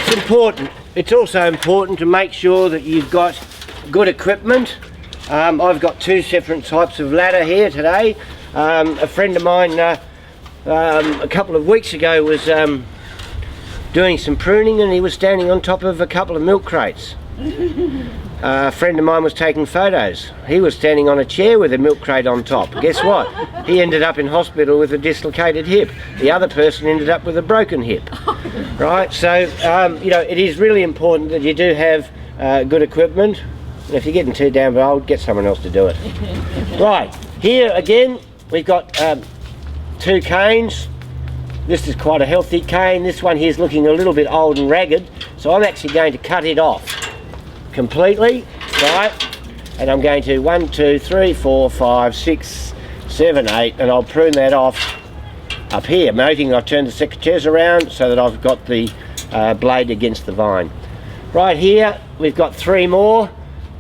it's important. It's also important to make sure that you've got good equipment. I've got two different types of ladder here today. A friend of mine a couple of weeks ago was doing some pruning, and he was standing on top of a couple of milk crates. A friend of mine was taking photos. He was standing on a chair with a milk crate on top. Guess what? He ended up in hospital with a dislocated hip. The other person ended up with a broken hip. Right, so you know, it is really important that you do have good equipment. And if you're getting too damn old, get someone else to do it. Right, here again we've got two canes. This is quite a healthy cane. This one here is looking a little bit old and ragged, so I'm actually going to cut it off completely, right? And I'm going to 1, 2, 3, 4, 5, 6, 7, 8, and I'll prune that off up here, noting I've turned the secateurs around so that I've got the blade against the vine. Right here we've got 3 more.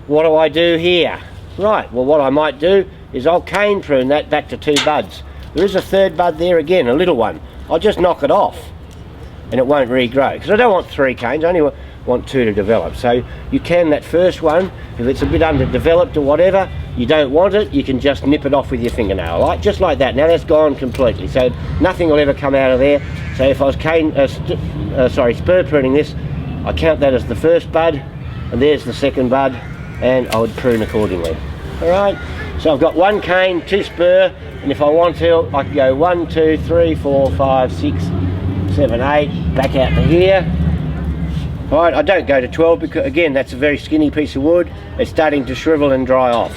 What do I do here? Right, well, what I might do is I'll cane prune that back to 2 buds. There is a 3rd bud there again, a little one. I'll just knock it off and it won't regrow, because I don't want 3 canes, I only want 2 to develop. So you can, that first one, if it's a bit underdeveloped or whatever, you don't want it, you can just nip it off with your fingernail, right? Just like that. Now that's gone completely, so nothing will ever come out of there. So if I was spur pruning this, I count that as the 1st bud, and there's the 2nd bud, and I would prune accordingly. All right, so I've got 1 cane, 2 spur, and if I want to, I can go 1, 2, 3, 4, 5, 6, 7, 8, back out to here. All right, I don't go to 12 because, again, that's a very skinny piece of wood. It's starting to shrivel and dry off.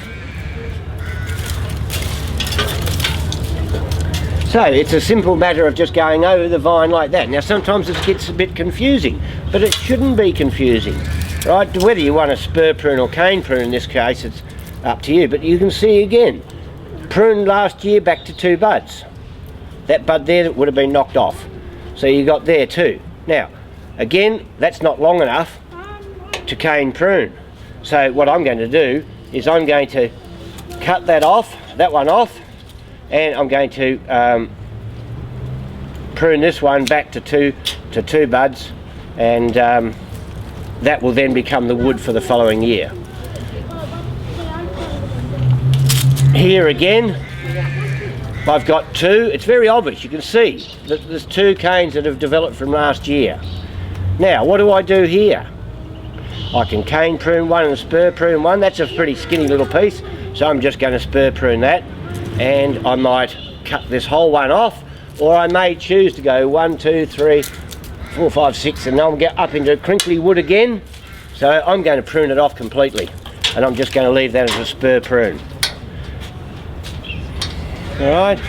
So it's a simple matter of just going over the vine like that. Now sometimes it gets a bit confusing, but it shouldn't be confusing, right? Whether you want a spur prune or cane prune, in this case, it's up to you. But you can see again, pruned last year back to 2 buds. That bud there would have been knocked off. So you got there too. Now, again, that's not long enough to cane prune. So what I'm going to do is I'm going to cut that off, that one off, and I'm going to prune this one back to two buds, and that will then become the wood for the following year. Here again, I've got 2. It's very obvious, you can see that there's 2 canes that have developed from last year. Now, what do I do here? I can cane prune one and spur prune one. That's a pretty skinny little piece, so I'm just going to spur prune that, and I might cut this whole one off, or I may choose to go 1, 2, 3, 4, 5, 6, and I'll get up into crinkly wood again. So I'm going to prune it off completely, and I'm just going to leave that as a spur prune. Alright,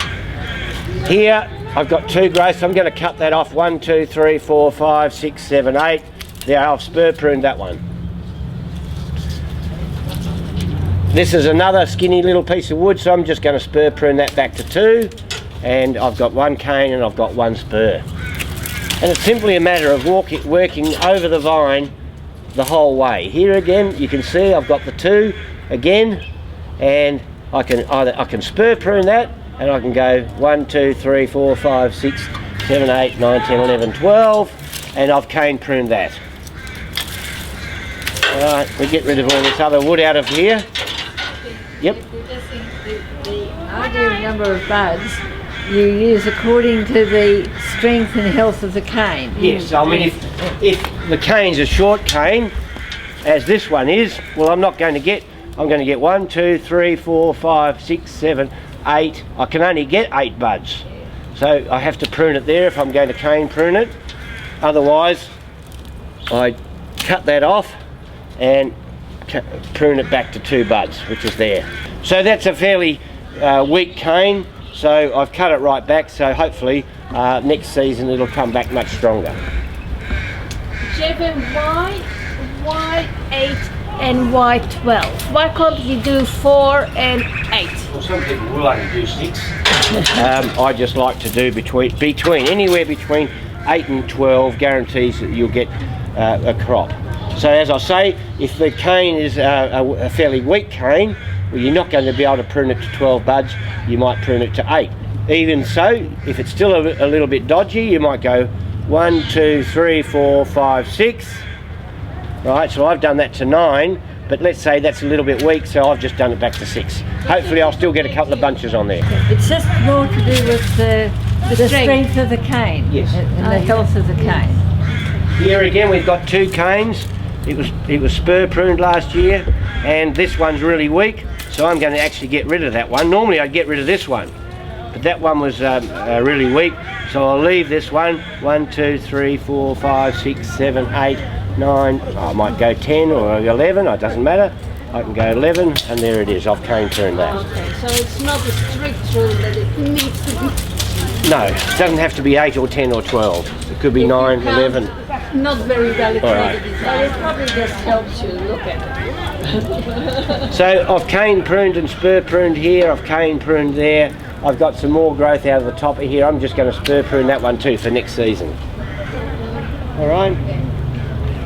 here I've got 2 growths, so I'm going to cut that off. 1, 2, 3, 4, 5, 6, 7, 8. There, I've spur pruned that one. This is another skinny little piece of wood, so I'm just going to spur prune that back to 2, and I've got 1 cane and I've got 1 spur. And it's simply a matter of working over the vine the whole way. Here again, you can see I've got the 2 again, and I can spur prune that, and I can go 1, 2, 3, 4, 5, 6, 7, 8, 9, 10, 11, 12, and I've cane pruned that. Alright, we get rid of all this other wood out of here. Yep. The ideal number of buds you use according to the strength and health of the cane. Yes, I mean if the cane's a short cane, as this one is, well, I'm going to get 1, 2, 3, 4, 5, 6, 7, 8. I can only get 8 buds. So I have to prune it there if I'm going to cane prune it. Otherwise, I cut that off and prune it back to 2 buds, which is there. So that's a fairly weak cane, so I've cut it right back, so hopefully next season it'll come back much stronger. Geoff, why 8 and why 12? Why can't you do 4 and 8? Well, some people will only do 6. I just like to do between anywhere between 8 and 12 guarantees that you'll get a crop. So as I say, if the cane is a fairly weak cane, well, you're not going to be able to prune it to 12 buds, you might prune it to 8. Even so, if it's still a little bit dodgy, you might go 1, 2, 3, 4, 5, 6. Right, so I've done that to 9, but let's say that's a little bit weak, so I've just done it back to 6. Hopefully I'll still get a couple of bunches on there. It's just more to do with the strength of the cane. Yes. And the health of the cane. Here again we've got 2 canes. It was spur pruned last year, and this one's really weak, so I'm going to actually get rid of that one. Normally I'd get rid of this one, but that one was really weak, so I'll leave this one. 1, 2, 3, 4, 5, 6, 7, 8, 9, I might go 10 or 11, it doesn't matter. I can go 11, and there it is, I've cane pruned that. Okay, so it's not a strict rule that it needs to be. No, it doesn't have to be 8 or 10 or 12. It could be 9, 11. Not very valid. All right. But it probably just helps you look at it. So I've cane pruned and spur pruned here, I've cane pruned there. I've got some more growth out of the top of here. I'm just going to spur prune that one too for next season. All right.